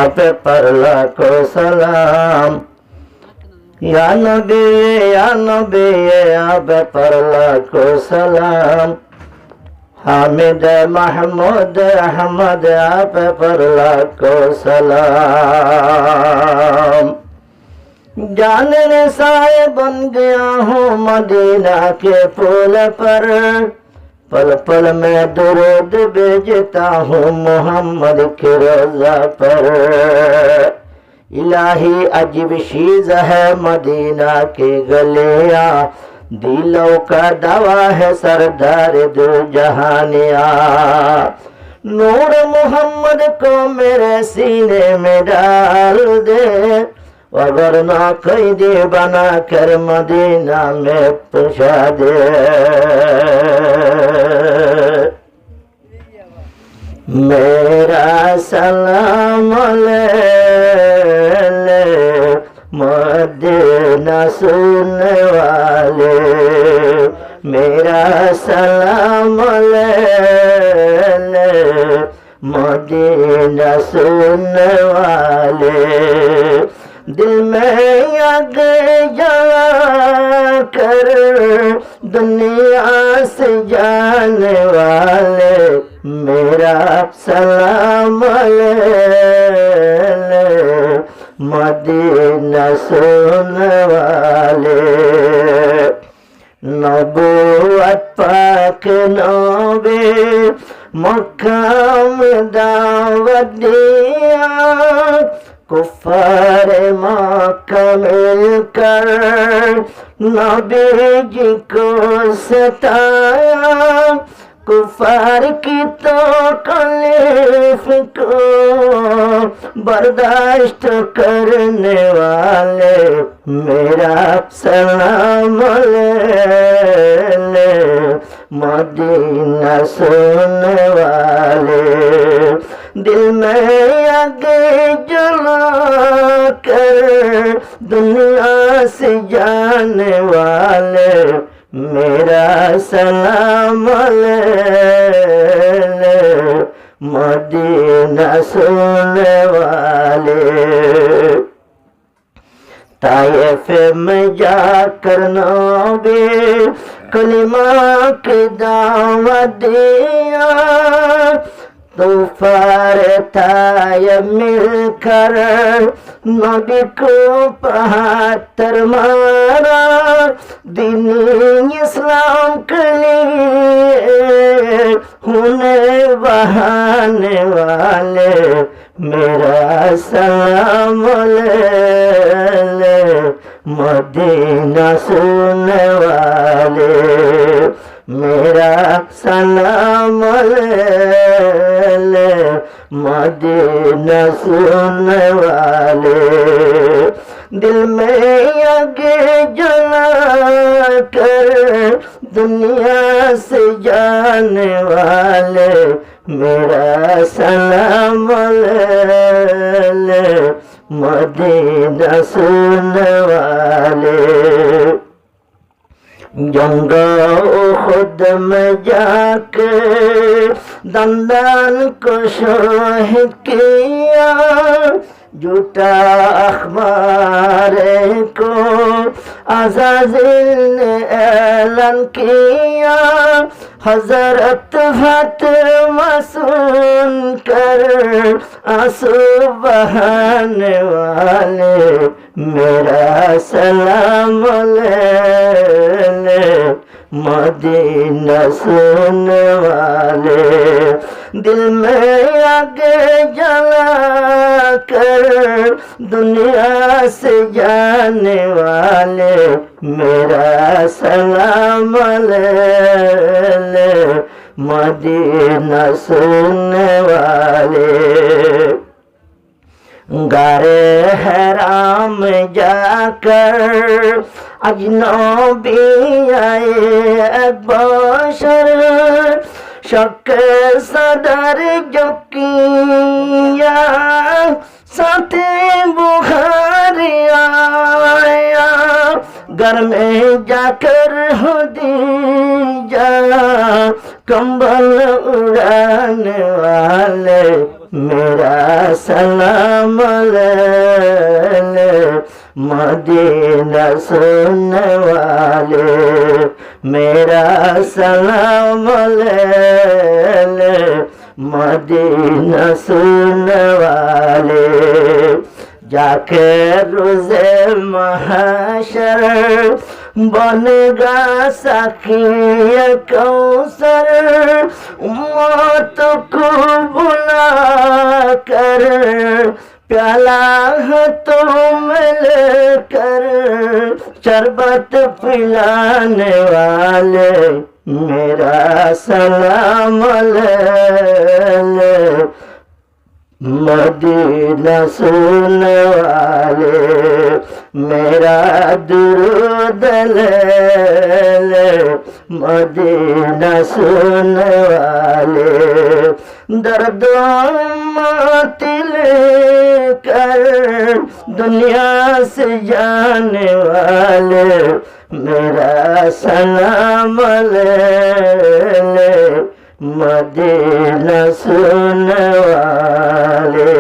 पे पर लाखो सलाम। या नबी आप पर लाखो सलाम। हामिद महमूद अहमद आप पर लाखो सलाम। जाने साए बन गया हूँ मदीना के फूल पर, पल पल में दुरूद भेजता हूँ मोहम्मद के रोज़ा पर। इलाही अजीब चीज़ है मदीना के गलियाँ, दिलों का दवा है सरदार दो जहानिया। नूर मोहम्मद को मेरे सीने में डाल दे, अगर ना कैदी बना कर मदीना में पहुंचा दे। मेरा सलाम ले मदीना सुनने वाले, मेरा सलाम ले मदीना सुनने वाले। दिल में आग जला कर दुनिया से जाने वाले, मेरा सलाम ले मदीना सुनने वाले। नबूवत पाक नबी मकाम दावत दिया, कुफार मक्का मिलकर नबी जी को सताया। कुफार की तो तकलीफ को बर्दाश्त करने वाले, मेरा सलाम ले मदीना सुनने वाले। दिल में आगे जला कर दुनिया से जाने वाले, मेरा सलाम ले मदीना सुनने वाले। ताइफ में जाकर नबी कलिमा की दावत दिया, तूफान ताइफ मिलकर नबी को पहाड़ मारा। दीन इस्लाम के लिए होने बहाने वाले, मेरा सलाम ले मदीना सुनने वाले, मेरा सलाम ले मदीना सुनने वाले। दिल में आगे जला कर दुनिया से जाने वाले, मेरा सलाम ले मदीना सुनने वाले। जंग खुद में जाके दंदन को शहीद किया, झूठा अखबार को अज़ाज़िल ने ऐलान किया। हज़रत फातिमा सुन कर आंसू बहाने वाले, मेरा सलाम ले मदीना सुनने वाले। दिल में आगे जला कर दुनिया से जाने वाले, मेरा सलाम ले मदीना सुनने वाले। गारे हराम जाकर अजनबी आए बशर, शक सदर जो किया साथे बुखारी आया। घर में जाकर हो दीजा कंबल उड़ाने वाले, میرا سلام لے لے مدینہ سننے والے، میرا سلام لے لے مدینہ سننے والے، جا کے روز محشر بنے گا ساقی کوثر، امت کو بلا کر پیالہ ہاتھوں میں لے کر شربت پلانے والے، میرا سلام لے لے مدینہ سننے والے، میرا درود لے لے مدینہ سننے والے، درد امت لے کر دنیا سے جانے والے، میرا سلام لے لے مدینہ سننے والے۔